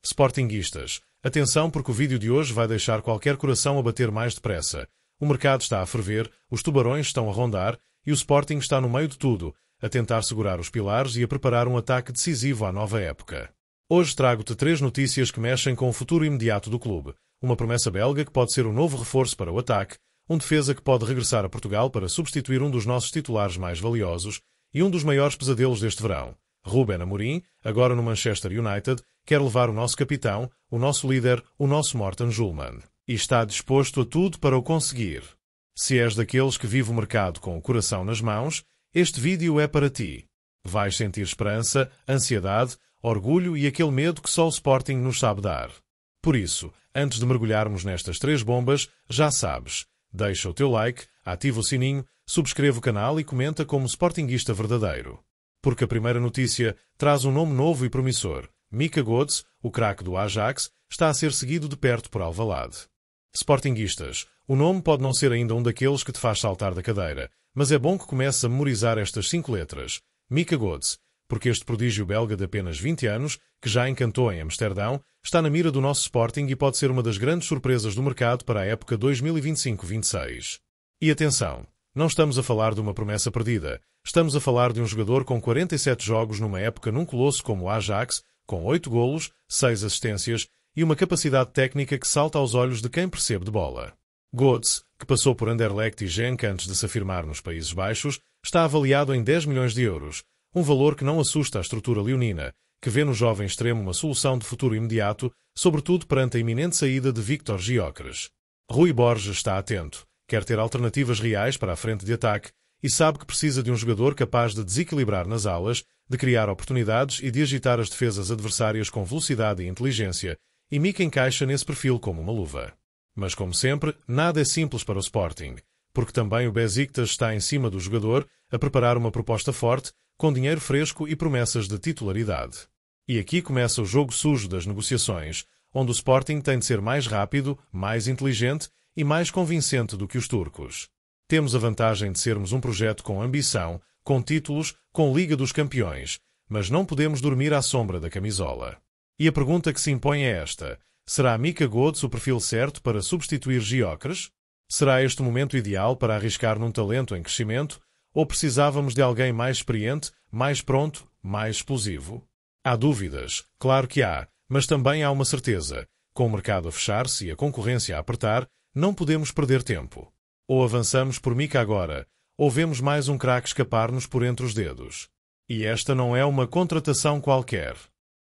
Sportinguistas, atenção porque o vídeo de hoje vai deixar qualquer coração a bater mais depressa. O mercado está a ferver, os tubarões estão a rondar e o Sporting está no meio de tudo, a tentar segurar os pilares e a preparar um ataque decisivo à nova época. Hoje trago-te 3 notícias que mexem com o futuro imediato do clube. Uma promessa belga que pode ser um novo reforço para o ataque, um defesa que pode regressar a Portugal para substituir um dos nossos titulares mais valiosos e um dos maiores pesadelos deste verão. Ruben Amorim, agora no Manchester United, quer levar o nosso capitão, o nosso líder, o nosso Morten Schulman. E está disposto a tudo para o conseguir. Se és daqueles que vive o mercado com o coração nas mãos, este vídeo é para ti. Vais sentir esperança, ansiedade, orgulho e aquele medo que só o Sporting nos sabe dar. Por isso, antes de mergulharmos nestas 3 bombas, já sabes, deixa o teu like, ativa o sininho, subscreve o canal e comenta como sportinguista verdadeiro. Porque a primeira notícia traz um nome novo e promissor. Mika Götze, o craque do Ajax, está a ser seguido de perto por Alvalade. Sportinguistas, o nome pode não ser ainda um daqueles que te faz saltar da cadeira, mas é bom que comeces a memorizar estas 5 letras. Mika Götze, porque este prodígio belga de apenas 20 anos, que já encantou em Amsterdão, está na mira do nosso Sporting e pode ser uma das grandes surpresas do mercado para a época 2025-26. E atenção, não estamos a falar de uma promessa perdida. Estamos a falar de um jogador com 47 jogos numa época num colosso como o Ajax, com 8 golos, 6 assistências e uma capacidade técnica que salta aos olhos de quem percebe de bola. Götze, que passou por Anderlecht e Genk antes de se afirmar nos Países Baixos, está avaliado em 10 milhões de euros, um valor que não assusta a estrutura leonina, que vê no jovem extremo uma solução de futuro imediato, sobretudo perante a iminente saída de Víctor Gyökeres. Rui Borges está atento, quer ter alternativas reais para a frente de ataque e sabe que precisa de um jogador capaz de desequilibrar nas alas, de criar oportunidades e de agitar as defesas adversárias com velocidade e inteligência, e Mika encaixa nesse perfil como uma luva. Mas, como sempre, nada é simples para o Sporting, porque também o Besiktas está em cima do jogador a preparar uma proposta forte, com dinheiro fresco e promessas de titularidade. E aqui começa o jogo sujo das negociações, onde o Sporting tem de ser mais rápido, mais inteligente e mais convincente do que os turcos. Temos a vantagem de sermos um projeto com ambição, com títulos, com Liga dos Campeões, mas não podemos dormir à sombra da camisola. E a pergunta que se impõe é esta: será Mika Götze o perfil certo para substituir Gyökeres? Será este o momento ideal para arriscar num talento em crescimento? Ou precisávamos de alguém mais experiente, mais pronto, mais explosivo? Há dúvidas, claro que há, mas também há uma certeza. Com o mercado a fechar-se e a concorrência a apertar, não podemos perder tempo. Ou avançamos por Mika agora, ou vemos mais um craque escapar-nos por entre os dedos. E esta não é uma contratação qualquer.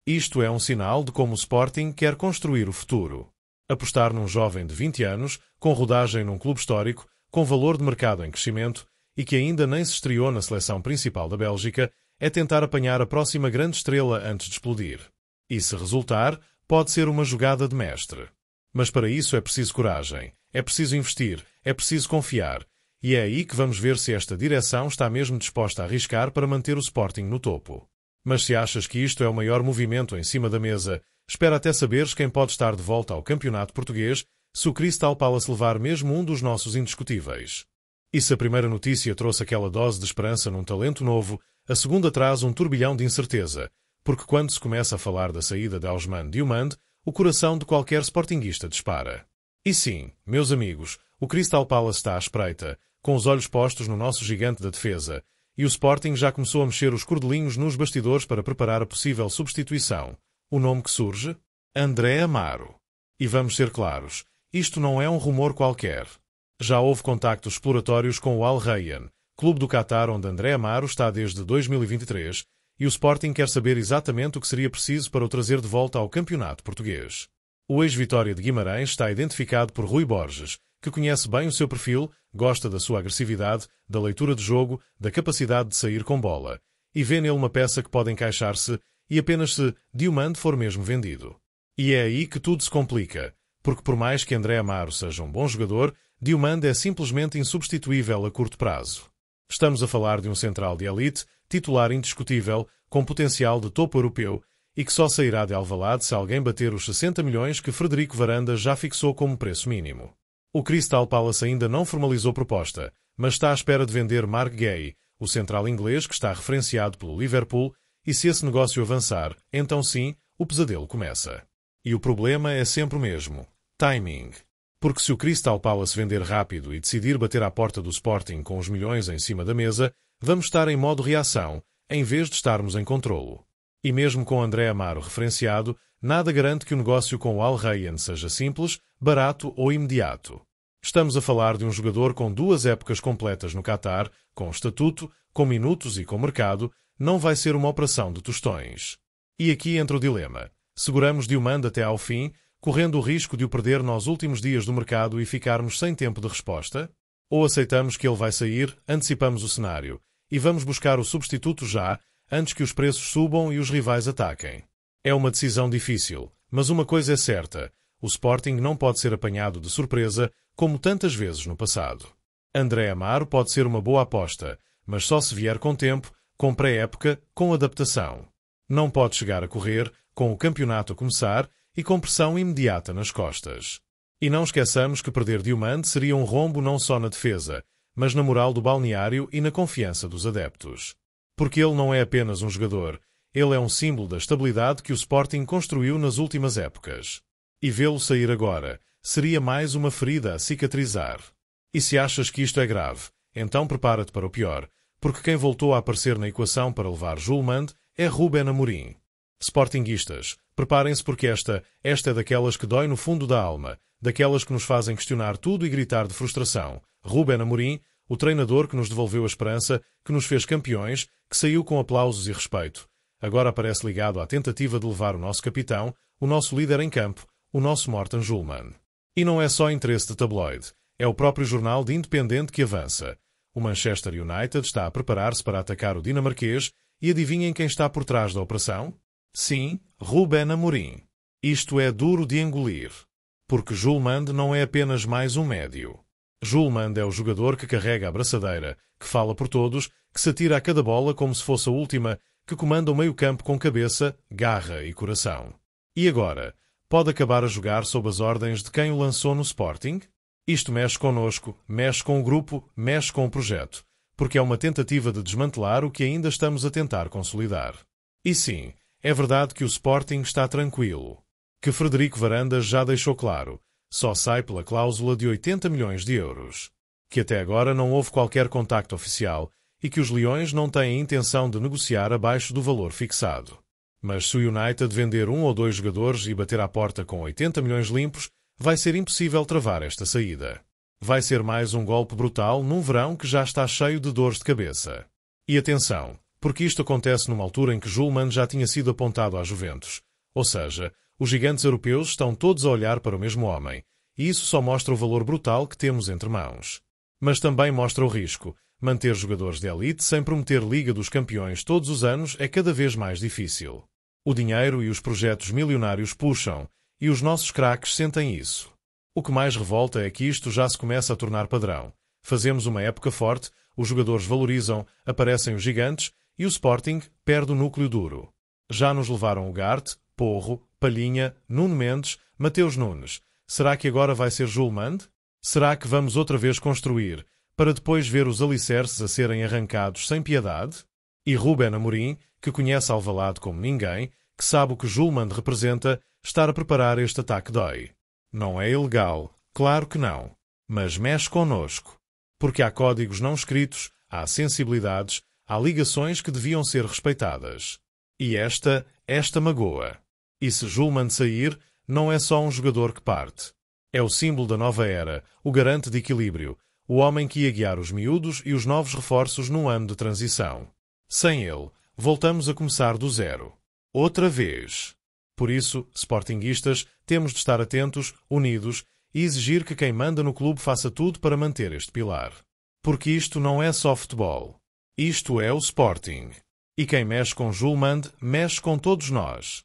Isto é um sinal de como o Sporting quer construir o futuro. Apostar num jovem de 20 anos, com rodagem num clube histórico, com valor de mercado em crescimento, e que ainda nem se estreou na seleção principal da Bélgica, é tentar apanhar a próxima grande estrela antes de explodir. E se resultar, pode ser uma jogada de mestre. Mas para isso é preciso coragem, é preciso investir, é preciso confiar, e é aí que vamos ver se esta direção está mesmo disposta a arriscar para manter o Sporting no topo. Mas se achas que isto é o maior movimento em cima da mesa, espera até saberes quem pode estar de volta ao campeonato português se o Crystal Palace levar mesmo um dos nossos indiscutíveis. E se a primeira notícia trouxe aquela dose de esperança num talento novo, a segunda traz um turbilhão de incerteza, porque quando se começa a falar da saída de Ousmane Diomande, o coração de qualquer sportinguista dispara. E sim, meus amigos, o Crystal Palace está à espreita, com os olhos postos no nosso gigante da defesa, e o Sporting já começou a mexer os cordelinhos nos bastidores para preparar a possível substituição. O nome que surge? André Amaro. E vamos ser claros, isto não é um rumor qualquer. Já houve contactos exploratórios com o Al Rayyan, clube do Qatar onde André Amaro está desde 2023, e o Sporting quer saber exatamente o que seria preciso para o trazer de volta ao campeonato português. O ex-Vitória de Guimarães está identificado por Rui Borges, que conhece bem o seu perfil, gosta da sua agressividade, da leitura de jogo, da capacidade de sair com bola, e vê nele uma peça que pode encaixar-se, e apenas se Diomande for mesmo vendido. E é aí que tudo se complica, porque por mais que André Amaro seja um bom jogador, Diomande é simplesmente insubstituível a curto prazo. Estamos a falar de um central de elite, titular indiscutível, com potencial de topo europeu, e que só sairá de Alvalade se alguém bater os 60 milhões que Frederico Varandas já fixou como preço mínimo. O Crystal Palace ainda não formalizou proposta, mas está à espera de vender Mark Gay, o central inglês que está referenciado pelo Liverpool, e se esse negócio avançar, então sim, o pesadelo começa. E o problema é sempre o mesmo: timing. Porque se o Crystal Palace vender rápido e decidir bater à porta do Sporting com os milhões em cima da mesa, vamos estar em modo reação, em vez de estarmos em controlo. E mesmo com André Amaro referenciado, nada garante que o negócio com o Al Rayyan seja simples, barato ou imediato. Estamos a falar de um jogador com 2 épocas completas no Qatar, com estatuto, com minutos e com mercado. Não vai ser uma operação de tostões. E aqui entra o dilema. Seguramos Diomande até ao fim, correndo o risco de o perder nos últimos dias do mercado e ficarmos sem tempo de resposta? Ou aceitamos que ele vai sair, antecipamos o cenário, e vamos buscar o substituto já, antes que os preços subam e os rivais ataquem? É uma decisão difícil, mas uma coisa é certa: o Sporting não pode ser apanhado de surpresa, como tantas vezes no passado. André Amaro pode ser uma boa aposta, mas só se vier com tempo, com pré-época, com adaptação. Não pode chegar a correr, com o campeonato a começar e com pressão imediata nas costas. E não esqueçamos que perder Diomande seria um rombo não só na defesa, mas na moral do balneário e na confiança dos adeptos. Porque ele não é apenas um jogador, ele é um símbolo da estabilidade que o Sporting construiu nas últimas épocas. E vê-lo sair agora seria mais uma ferida a cicatrizar. E se achas que isto é grave, então prepara-te para o pior, porque quem voltou a aparecer na equação para levar Julmand é Ruben Amorim. Sportinguistas, preparem-se porque esta é daquelas que dói no fundo da alma, daquelas que nos fazem questionar tudo e gritar de frustração. Ruben Amorim, o treinador que nos devolveu a esperança, que nos fez campeões, que saiu com aplausos e respeito. Agora aparece ligado à tentativa de levar o nosso capitão, o nosso líder em campo, o nosso Morten Julman. E não é só interesse de tabloide, é o próprio jornal de Independente que avança. O Manchester United está a preparar-se para atacar o dinamarquês e adivinhem quem está por trás da operação? Sim, Ruben Amorim. Isto é duro de engolir. Porque Julmand não é apenas mais um médio. Julmand é o jogador que carrega a braçadeira, que fala por todos, que se atira a cada bola como se fosse a última, que comanda o meio-campo com cabeça, garra e coração. E agora, pode acabar a jogar sob as ordens de quem o lançou no Sporting? Isto mexe connosco, mexe com o grupo, mexe com o projeto, porque é uma tentativa de desmantelar o que ainda estamos a tentar consolidar. E sim, é verdade que o Sporting está tranquilo. Que Frederico Varandas já deixou claro, só sai pela cláusula de 80 milhões de euros. Que até agora não houve qualquer contacto oficial e que os Leões não têm intenção de negociar abaixo do valor fixado. Mas se o United vender 1 ou 2 jogadores e bater à porta com 80 milhões limpos, vai ser impossível travar esta saída. Vai ser mais um golpe brutal num verão que já está cheio de dores de cabeça. E atenção, porque isto acontece numa altura em que Julman já tinha sido apontado à Juventus. Ou seja, os gigantes europeus estão todos a olhar para o mesmo homem, e isso só mostra o valor brutal que temos entre mãos. Mas também mostra o risco. Manter jogadores de elite sem prometer Liga dos Campeões todos os anos é cada vez mais difícil. O dinheiro e os projetos milionários puxam, e os nossos craques sentem isso. O que mais revolta é que isto já se começa a tornar padrão. Fazemos uma época forte, os jogadores valorizam, aparecem os gigantes, e o Sporting perde o núcleo duro. Já nos levaram o Garte, Porro, Palhinha, Nuno Mendes, Mateus Nunes. Será que agora vai ser Julmand? Será que vamos outra vez construir, para depois ver os alicerces a serem arrancados sem piedade? E Ruben Amorim, que conhece Alvalade como ninguém, que sabe o que Julmand representa, estar a preparar este ataque dói. Não é ilegal, claro que não, mas mexe connosco. Porque há códigos não escritos, há sensibilidades, há ligações que deviam ser respeitadas. E esta magoa. E se Julmand sair, não é só um jogador que parte. É o símbolo da nova era, o garante de equilíbrio, o homem que ia guiar os miúdos e os novos reforços num ano de transição. Sem ele, voltamos a começar do zero. Outra vez. Por isso, sportinguistas, temos de estar atentos, unidos e exigir que quem manda no clube faça tudo para manter este pilar. Porque isto não é só futebol. Isto é o Sporting. E quem mexe com Julmand, mexe com todos nós.